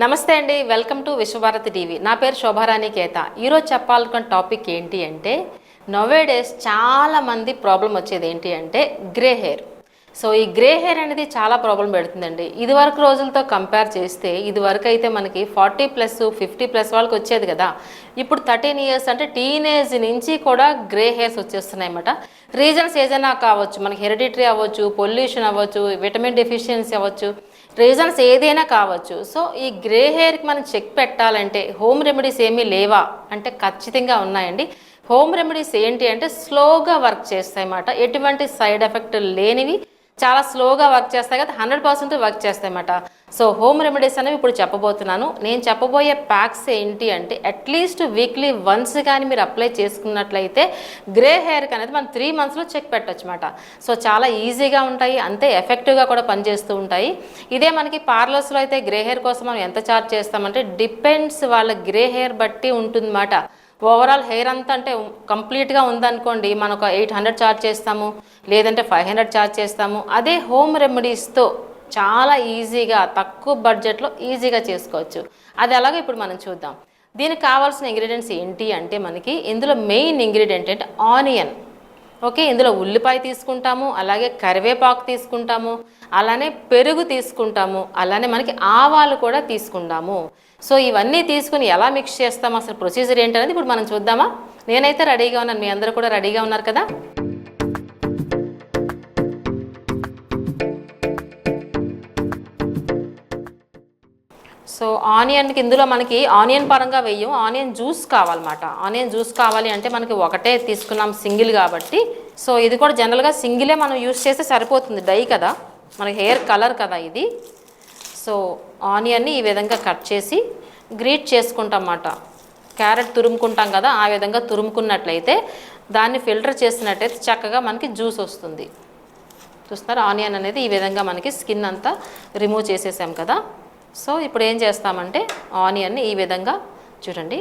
నమస్తే అండి, welcome to Visvabharati TV. నా పేరు శోభారాణి కేత. ఈరోజు చెప్పాలనుకున్న టాపిక్ ఏంటి అంటే, నోవేడేస్ చాలా మంది ప్రాబ్లం వచ్చేది ఏంటి అంటే గ్రే హెయిర్. సో ఈ గ్రే హెయిర్ అనేది చాలా ప్రాబ్లం పెడుతుందండి. ఇదివరకు రోజులతో కంపేర్ చేస్తే ఇదివరకు అయితే మనకి 40+ 50+ వాళ్ళకి వచ్చేది కదా. ఇప్పుడు 13 ఇయర్స్ అంటే టీనేజ్ నుంచి కూడా గ్రే హెయిర్స్ వచ్చేస్తున్నాయి అన్నమాట. రీజన్స్ ఏదైనా కావచ్చు, మనకి హెరిడిటరీ అవ్వచ్చు, పొల్యూషన్ అవ్వచ్చు, విటమిన్ డెఫిషియన్సీ అవ్వచ్చు, రీజన్స్ ఏదైనా కావచ్చు. సో ఈ గ్రే హెయిర్కి మనం చెక్ పెట్టాలంటే హోమ్ రెమెడీస్ ఏమీ లేవా అంటే ఖచ్చితంగా ఉన్నాయండి. హోమ్ రెమెడీస్ ఏంటి అంటే స్లోగా వర్క్ చేస్తాయి అన్నమాట. ఎటువంటి సైడ్ ఎఫెక్ట్ లేనివి, చాలా స్లోగా వర్క్ చేస్తాయి కదా, 100% వర్క్ చేస్తాయి అన్నమాట. సో హోమ్ రెమెడీస్ అనేవి ఇప్పుడు చెప్పబోతున్నాను. నేను చెప్పబోయే ప్యాక్స్ ఏంటి అంటే అట్లీస్ట్ వీక్లీ వన్స్ కానీ మీరు అప్లై చేసుకున్నట్లయితే గ్రే హెయిర్కి అనేది మనం 3 monthsలో చెక్ పెట్టచ్చు అన్నమాట. సో చాలా ఈజీగా ఉంటాయి, అంతే ఎఫెక్టివ్గా కూడా పనిచేస్తూ ఉంటాయి. ఇదే మనకి పార్లర్స్లో అయితే గ్రే హెయిర్ కోసం మనం ఎంత ఛార్జ్ చేస్తామంటే డిపెండ్స్, వాళ్ళ గ్రే హెయిర్ బట్టి ఉంటుందన్నమాట. ఓవరాల్ హెయిర్ అంతా అంటే కంప్లీట్గా ఉందనుకోండి, మనం ఒక 800 ఛార్జ్ చేస్తాము, లేదంటే 500 ఛార్జ్ చేస్తాము. అదే హోమ్ రెమెడీస్తో చాలా ఈజీగా తక్కువ బడ్జెట్లో ఈజీగా చేసుకోవచ్చు. అది ఎలాగో ఇప్పుడు మనం చూద్దాం. దీనికి కావాల్సిన ఇంగ్రీడియంట్స్ ఏంటి అంటే మనకి ఇందులో మెయిన్ ఇంగ్రీడియంట్ అంటే ఆనియన్. ఓకే, ఇందులో ఉల్లిపాయ తీసుకుంటాము, అలాగే కరివేపాకు తీసుకుంటాము, అలానే పెరుగు తీసుకుంటాము, అలానే మనకి ఆవాలు కూడా తీసుకుంటాము. సో ఇవన్నీ తీసుకుని ఎలా మిక్స్ చేస్తాము, అసలు ప్రొసీజర్ ఏంటనేది ఇప్పుడు మనం చూద్దామా. నేనైతే రెడీగా ఉన్నాను, మీ అందరూ కూడా రెడీగా ఉన్నారు కదా. సో ఆనియన్కి ఇందులో మనకి ఆనియన్ పరంగా వేయం, ఆనియన్ జ్యూస్ కావాలన్నమాట. ఆనియన్ జ్యూస్ కావాలి అంటే మనకి ఒకటే తీసుకున్నాం సింగిల్ కాబట్టి. సో ఇది కూడా జనరల్గా సింగిలే మనం యూస్ చేస్తే సరిపోతుంది, డై కదా, మనకి హెయిర్ కలర్ కదా ఇది. సో ఆనియన్ని ఈ విధంగా కట్ చేసి గ్రేట్ చేసుకుంటాం అన్నమాట. క్యారెట్ తురుముకుంటాం కదా, ఆ విధంగా తురుముకున్నట్లయితే దాన్ని ఫిల్టర్ చేసినట్టయితే చక్కగా మనకి జ్యూస్ వస్తుంది. చూస్తున్నారు, ఆనియన్ అనేది ఈ విధంగా మనకి స్కిన్ అంతా రిమూవ్ చేసేసాం కదా. సో ఇప్పుడు ఏం చేస్తామంటే ఆనియన్ని ఈ విధంగా చూడండి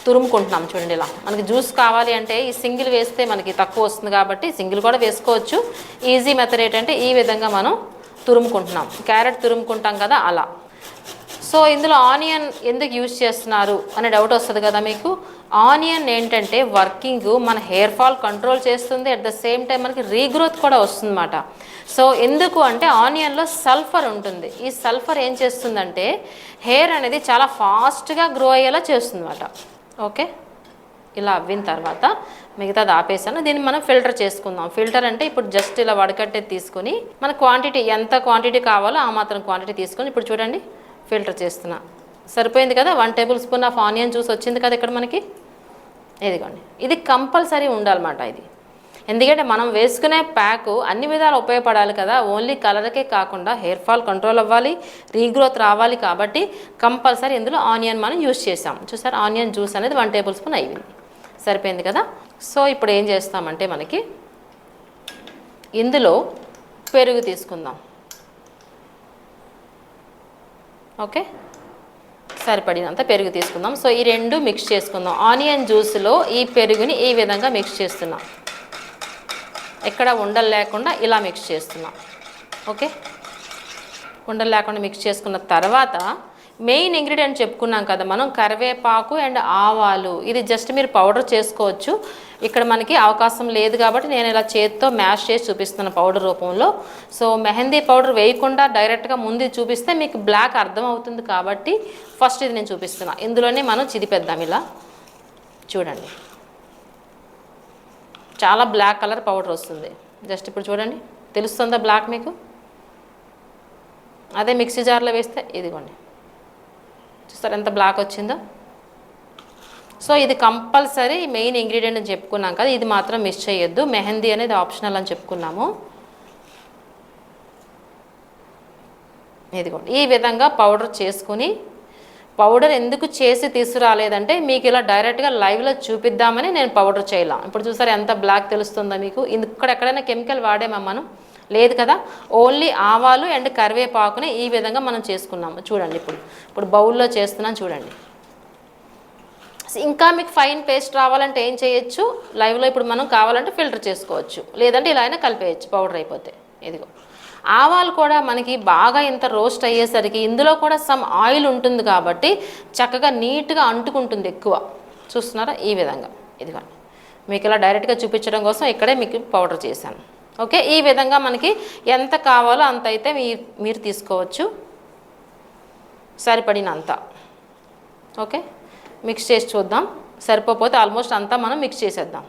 తురుముకుంటున్నాం. చూడండి ఇలా మనకి జ్యూస్ కావాలి అంటే ఈ సింగిల్ వేస్తే మనకి తక్కువ వస్తుంది కాబట్టి సింగిల్ కూడా వేసుకోవచ్చు. ఈజీ మెథడ్ ఏంటంటే ఈ విధంగా మనం తురుముకుంటున్నాం, క్యారెట్ తురుముకుంటాం కదా అలా. సో ఇందులో ఆనియన్ ఎందుకు యూజ్ చేస్తున్నారు అనే డౌట్ వస్తుంది కదా మీకు. ఆనియన్ ఏంటంటే వర్కింగ్ మన హెయిర్ ఫాల్ కంట్రోల్ చేస్తుంది, అట్ ద సేమ్ టైం మనకి రీగ్రోత్ కూడా వస్తుంది అన్నమాట. సో ఎందుకు అంటే ఆనియన్లో సల్ఫర్ ఉంటుంది. ఈ సల్ఫర్ ఏం చేస్తుందంటే హెయిర్ అనేది చాలా ఫాస్ట్గా గ్రో అయ్యేలా చేస్తుంది అన్నమాట. ఓకే, ఇలా అవ్విన తర్వాత మిగతాది ఆపేసాను. దీన్ని మనం ఫిల్టర్ చేసుకుందాం. ఫిల్టర్ అంటే ఇప్పుడు జస్ట్ ఇలా వడకట్టే తీసుకొని మన క్వాంటిటీ ఎంత క్వాంటిటీ కావాలో ఆ మాత్రం క్వాంటిటీ తీసుకొని ఇప్పుడు చూడండి ఫిల్టర్ చేస్తున్నా. సరిపోయింది కదా, 1 tablespoon ఆఫ్ ఆనియన్ జ్యూస్ వచ్చింది కదా ఇక్కడ మనకి. ఇదిగోండి, ఇది కంపల్సరీ ఉండాలన్నమాట ఇది. ఎందుకంటే మనం వేసుకునే ప్యాకు అన్ని విధాలు ఉపయోగపడాలి కదా, ఓన్లీ కలర్కే కాకుండా హెయిర్ ఫాల్ కంట్రోల్ అవ్వాలి, రీగ్రోత్ రావాలి కాబట్టి కంపల్సరీ ఇందులో ఆనియన్ మనం యూజ్ చేసాం. చూసారు, ఆనియన్ జ్యూస్ అనేది 1 tablespoon అయింది, సరిపోయింది కదా. సో ఇప్పుడు ఏం చేస్తామంటే మనకి ఇందులో పెరుగు తీసుకుందాం. ఓకే, సరిపడినంత పెరుగు తీసుకుందాం. సో ఈ రెండు మిక్స్ చేసుకుందాం. ఆనియన్ జ్యూస్లో ఈ పెరుగుని ఈ విధంగా మిక్స్ చేస్తున్నాం, ఎక్కడ ఉండలు లేకుండా ఇలా మిక్స్ చేస్తున్నాం. ఓకే, ఉండలు లేకుండా మిక్స్ చేసుకున్న తర్వాత మెయిన్ ఇంగ్రీడియంట్ చెప్పుకున్నాం కదా మనం, కరివేపాకు అండ్ ఆవాలు. ఇది జస్ట్ మీరు పౌడర్ చేసుకోవచ్చు, ఇక్కడ మనకి అవకాశం లేదు కాబట్టి నేను ఇలా చేతితో మ్యాష్ చేసి చూపిస్తున్నాను పౌడర్ రూపంలో. సో మెహందీ పౌడర్ వేయకుండా డైరెక్ట్గా ముందు చూపిస్తే మీకు బ్లాక్ అర్థం అవుతుంది కాబట్టి ఫస్ట్ ఇది నేను చూపిస్తున్నా. ఇందులోనే మనం చిదిపేద్దాం. ఇలా చూడండి, చాలా బ్లాక్ కలర్ పౌడర్ వస్తుంది. జస్ట్ ఇప్పుడు చూడండి, తెలుస్తుందా బ్లాక్ మీకు? అదే మిక్సీ జార్లో వేస్తే ఇదిగోండి, చూస్తారు ఎంత బ్లాక్ వచ్చిందో. సో ఇది కంపల్సరీ మెయిన్ ఇంగ్రీడియంట్ అని చెప్పుకున్నాం కదా, ఇది మాత్రం మిస్ చేయొద్దు. మెహందీ అనేది ఆప్షనల్ అని చెప్పుకున్నాము. ఇదిగోండి ఈ విధంగా పౌడర్ చేసుకుని, పౌడర్ ఎందుకు చేసి తీసుకురాలేదంటే మీకు ఇలా డైరెక్ట్గా లైవ్లో చూపిద్దామని నేను పౌడర్ చేయలేం. ఇప్పుడు చూసారు ఎంత బ్లాక్ తెలుస్తుందో మీకు. ఇక్కడ ఎక్కడైనా కెమికల్ వాడేమా మనం? లేదు కదా, ఓన్లీ ఆవాలు అండ్ కరివేపాకుని ఈ విధంగా మనం చేసుకున్నాము. చూడండి ఇప్పుడు బౌల్లో చేస్తున్నాను చూడండి. ఇంకా మీకు ఫైన్ పేస్ట్ రావాలంటే ఏం చేయొచ్చు, లైవ్లో ఇప్పుడు మనం కావాలంటే ఫిల్టర్ చేసుకోవచ్చు, లేదంటే ఇలా అయినా కలిపేయచ్చు పౌడర్ అయిపోతే. ఇదిగో ఆవాలు కూడా మనకి బాగా ఇంత రోస్ట్ అయ్యేసరికి ఇందులో కూడా సమ్ ఆయిల్ ఉంటుంది కాబట్టి చక్కగా నీట్గా అంటుకుంటుంది ఎక్కువ. చూస్తున్నారా ఈ విధంగా. ఇదిగోండి మీకు ఇలా డైరెక్ట్గా చూపించడం కోసం ఇక్కడే మీకు పౌడర్ చేశాను. ఓకే, ఈ విధంగా మనకి ఎంత కావాలో అంత అయితే మీరు తీసుకోవచ్చు, సరిపడినంత. ఓకే, మిక్స్ చేసి చూద్దాం. సరిపోతే ఆల్మోస్ట్ అంతా మనం మిక్స్ చేసేద్దాం.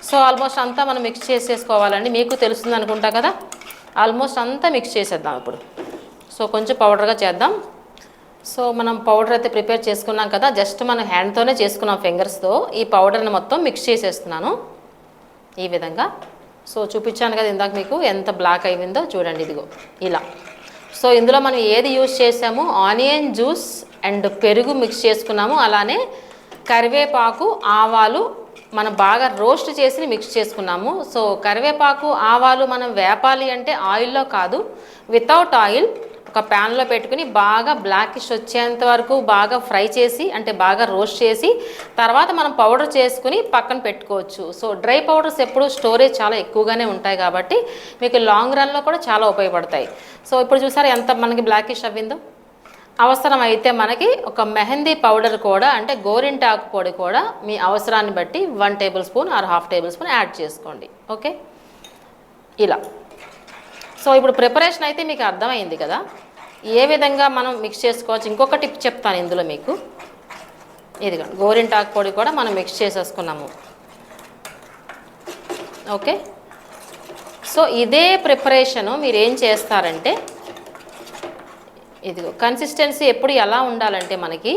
సో ఆల్మోస్ట్ అంతా మనం మిక్స్ చేసేసుకోవాలండి. మీకు తెలుస్తుంది అనుకుంటా కదా. ఆల్మోస్ట్ అంతా మిక్స్ చేసేద్దాం ఇప్పుడు. సో కొంచెం పౌడర్గా చేద్దాం. సో మనం పౌడర్ అయితే ప్రిపేర్ చేసుకున్నాం కదా, జస్ట్ మనం హ్యాండ్తోనే చేసుకున్నాం ఫింగర్స్తో. ఈ పౌడర్ని మొత్తం మిక్స్ చేసేస్తున్నాను ఈ విధంగా. సో చూపించాను కదా ఇందాక మీకు ఎంత బ్లాక్ అయిందో చూడండి, ఇదిగో ఇలా. సో ఇందులో మనం ఏది యూజ్ చేసాము, ఆనియన్ జ్యూస్ అండ్ పెరుగు మిక్స్ చేసుకున్నాము. అలానే కరివేపాకు, ఆవాలు మనం బాగా రోస్ట్ చేసి మిక్స్ చేసుకున్నాము. సో కరివేపాకు, ఆవాలు మనం వేపాలి అంటే ఆయిల్లో కాదు, వితౌట్ ఆయిల్ ఒక ప్యాన్లో పెట్టుకుని బాగా బ్లాకిష్ వచ్చేంత వరకు బాగా ఫ్రై చేసి, అంటే బాగా రోస్ట్ చేసి తర్వాత మనం పౌడర్ చేసుకుని పక్కన పెట్టుకోవచ్చు. సో డ్రై పౌడర్స్ ఎప్పుడు స్టోరేజ్ చాలా ఎక్కువగానే ఉంటాయి కాబట్టి మీకు లాంగ్ రన్లో కూడా చాలా ఉపయోగపడతాయి. సో ఇప్పుడు చూసారా ఎంత మనకి బ్లాకిష్ అవ్విందో. అవసరం అయితే మనకి ఒక మెహందీ పౌడర్ కూడా, అంటే గోరింటాకు పొడి కూడా మీ అవసరాన్ని బట్టి 1 table spoon or 1/2 table spoon add చేసుకోండి. ఓకే, ఇలా. సో ఇప్పుడు ప్రిపరేషన్ అయితే మీకు అర్థమైంది కదా ఏ విధంగా మనం మిక్స్ చేసుకోవచ్చు. ఇంకొక టిప్ చెప్తాను ఇందులో మీకు. ఇదిగో గోరింటాకు పొడి కూడా మనం మిక్స్ చేసేసుకున్నాము. ఓకే, సో ఇదే ప్రిపరేషను మీరు ఏం చేస్తారంటే, ఇదిగో కన్సిస్టెన్సీ ఎప్పుడు ఎలా ఉండాలంటే మనకి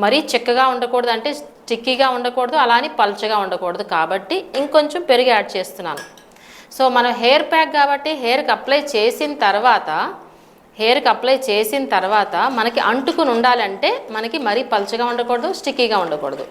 మరీ చిక్కగా ఉండకూడదు, అంటే స్టిక్కీగా ఉండకూడదు, అలానే పల్చగా ఉండకూడదు. కాబట్టి ఇంకొంచెం పెరుగు యాడ్ చేస్తున్నాను. సో మనం హెయిర్ ప్యాక్ కాబట్టి హెయిర్కి అప్లై చేసిన తర్వాత మనకి అంటుకుని ఉండాలంటే మనకి మరీ పల్చగా ఉండకూడదు, స్టిక్కీగా ఉండకూడదు.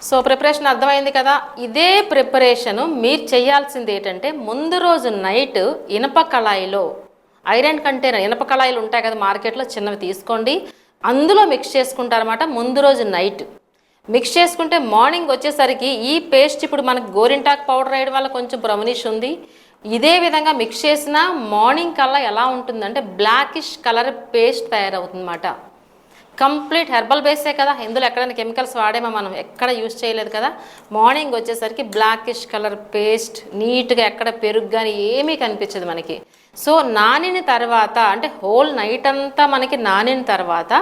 సో ప్రిపరేషన్ అర్థమైంది కదా. ఇదే ప్రిపరేషను మీరు చేయాల్సింది ఏంటంటే, ముందు రోజు నైట్ ఇనప కళాయిలో, ఐరన్ కంటైనర్ ఇనప కళాయిలు ఉంటాయి కదా మార్కెట్లో, చిన్నవి తీసుకోండి. అందులో మిక్స్ చేసుకుంటారన్నమాట. ముందు రోజు నైట్ మిక్స్ చేసుకుంటే మార్నింగ్ వచ్చేసరికి ఈ పేస్ట్, ఇప్పుడు మనకు గోరింటాకు పౌడర్ వేయడం వల్ల కొంచెం బ్రౌనిష్ ఉంది. ఇదే విధంగా మిక్స్ చేసిన మార్నింగ్ కల్లా ఎలా ఉంటుందంటే బ్లాకిష్ కలర్ పేస్ట్ తయారవుతుందన్నమాట. కంప్లీట్ హెర్బల్ బేసే కదా, ఇందులో ఎక్కడైనా కెమికల్స్ వాడేమో మనం ఎక్కడ యూజ్ చేయలేదు కదా. మార్నింగ్ వచ్చేసరికి బ్లాకిష్ కలర్ పేస్ట్, నీట్గా ఎక్కడ పెరుగు కానీ ఏమీ కనిపించదు మనకి. సో నానిన తర్వాత, అంటే హోల్ నైట్ అంతా మనకి నానిన తర్వాత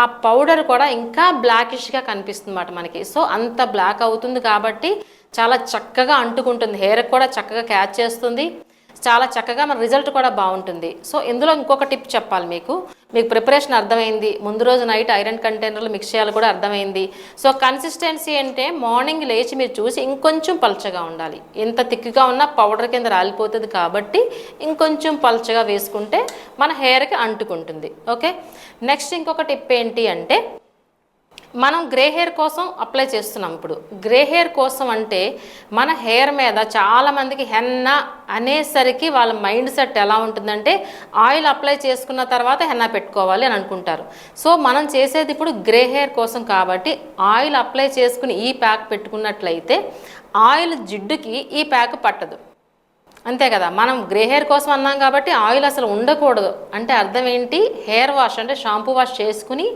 ఆ పౌడర్ కూడా ఇంకా బ్లాకిష్గా కనిపిస్తుంది అన్నమాట మనకి. సో అంత బ్లాక్ అవుతుంది కాబట్టి చాలా చక్కగా అంటుకుంటుంది, హెయిర్కి కూడా చక్కగా క్యాచ్ చేస్తుంది, చాలా చక్కగా మన రిజల్ట్ కూడా బాగుంటుంది. సో ఇందులో ఇంకొక టిప్ చెప్పాలి మీకు ప్రిపరేషన్ అర్థమైంది, ముందు రోజు నైట్ ఐరన్ కంటైనర్లో మిక్స్ చేయాలి కూడా అర్థమైంది. సో కన్సిస్టెన్సీ అంటే మార్నింగ్ లేచి మీరు చూసి ఇంకొంచెం పల్చగా ఉండాలి. ఎంత థిక్గా ఉన్నా పౌడర్ కింద రాలిపోతుంది కాబట్టి ఇంకొంచెం పల్చగా వేసుకుంటే మన హెయిర్కి అంటుకుంటుంది. ఓకే, నెక్స్ట్ ఇంకొక టిప్ ఏంటి అంటే, మనం గ్రే హెయిర్ కోసం అప్లై చేస్తున్నాం. ఇప్పుడు గ్రే హెయిర్ కోసం అంటే మన హెయిర్ మీద చాలామందికి హెన్నా అనేసరికి వాళ్ళ మైండ్ సెట్ ఎలా ఉంటుందంటే ఆయిల్ అప్లై చేసుకున్న తర్వాత హెన్నా పెట్టుకోవాలి అని అనుకుంటారు. సో మనం చేసేది ఇప్పుడు గ్రే హెయిర్ కోసం కాబట్టి ఆయిల్ అప్లై చేసుకుని ఈ ప్యాక్ పెట్టుకున్నట్లయితే ఆయిల్ జిడ్డుకి ఈ ప్యాక్ పట్టదు. అంతే కదా, మనం గ్రే హెయిర్ కోసం అన్నాం కాబట్టి ఆయిల్ అసలు ఉండకూడదు. అంటే అర్థం ఏంటి, హెయిర్ వాష్ అంటే షాంపూ వాష్ చేసుకుని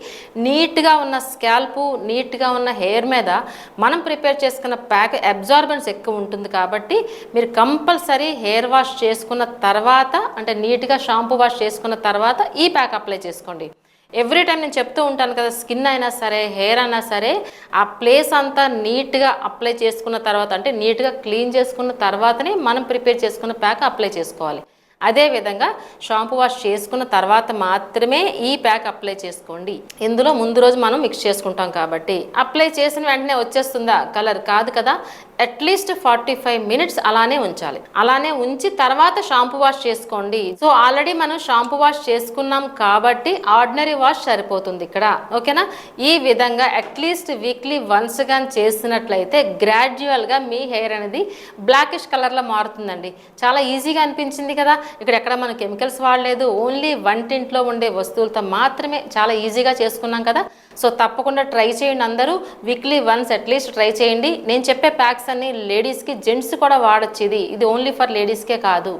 నీట్గా ఉన్న స్కాల్పు, నీట్గా ఉన్న హెయిర్ మీద మనం ప్రిపేర్ చేసుకున్న ప్యాక్ అబ్జార్బెన్స్ ఎక్కువ ఉంటుంది. కాబట్టి మీరు కంపల్సరీ హెయిర్ వాష్ చేసుకున్న తర్వాత, అంటే నీట్గా షాంపూ వాష్ చేసుకున్న తర్వాత ఈ ప్యాక్ అప్లై చేసుకోండి. ఎవ్రీ టైం నేను చెప్తూ ఉంటాను కదా, స్కిన్ అయినా సరే హెయిర్ అయినా సరే ఆ ప్లేస్ అంతా నీట్గా అప్లై చేసుకున్న తర్వాత, అంటే నీట్గా క్లీన్ చేసుకున్న తర్వాతనే మనం ప్రిపేర్ చేసుకున్న ప్యాక్ అప్లై చేసుకోవాలి. అదేవిధంగా షాంపూ వాష్ చేసుకున్న తర్వాత మాత్రమే ఈ ప్యాక్ అప్లై చేసుకోండి. ఇందులో ముందు రోజు మనం మిక్స్ చేసుకుంటాం కాబట్టి అప్లై చేసిన వెంటనే వచ్చేస్తుందా కలర్, కాదు కదా. అట్లీస్ట్ 45 మినిట్స్ అలానే ఉంచాలి. అలానే ఉంచి తర్వాత షాంపూ వాష్ చేసుకోండి. సో ఆల్రెడీ మనం షాంపూ వాష్ చేసుకున్నాం కాబట్టి ఆర్డినరీ వాష్ సరిపోతుంది ఇక్కడ. ఓకేనా, ఈ విధంగా అట్లీస్ట్ వీక్లీ వన్స్ కానీ చేసినట్లయితే గ్రాడ్యువల్గా మీ హెయిర్ అనేది బ్లాకిష్ కలర్లో మారుతుందండి. చాలా ఈజీగా అనిపించింది కదా. ఇక్కడ ఎక్కడ మనం కెమికల్స్ వాడలేదు, ఓన్లీ వంటింట్లో ఉండే వస్తువులతో మాత్రమే చాలా ఈజీగా చేసుకున్నాం కదా. సో తప్పకుండా ట్రై చేయండి అందరూ, వీక్లీ వన్స్ అట్లీస్ట్ ట్రై చేయండి. నేను చెప్పే ప్యాక్స్ అన్ని లేడీస్కి, జెంట్స్ కూడా వాడచ్చు. ఇది ఓన్లీ ఫర్ లేడీస్కే కాదు,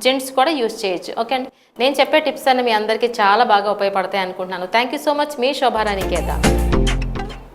జెంట్స్ కూడా యూజ్ చేయొచ్చు. ఓకే అండి, నేను చెప్పే టిప్స్ అన్ని మీ అందరికీ చాలా బాగా ఉపయోగపడతాయి అనుకుంటున్నాను. Thank you so much. మీ శోభారాణి కేత.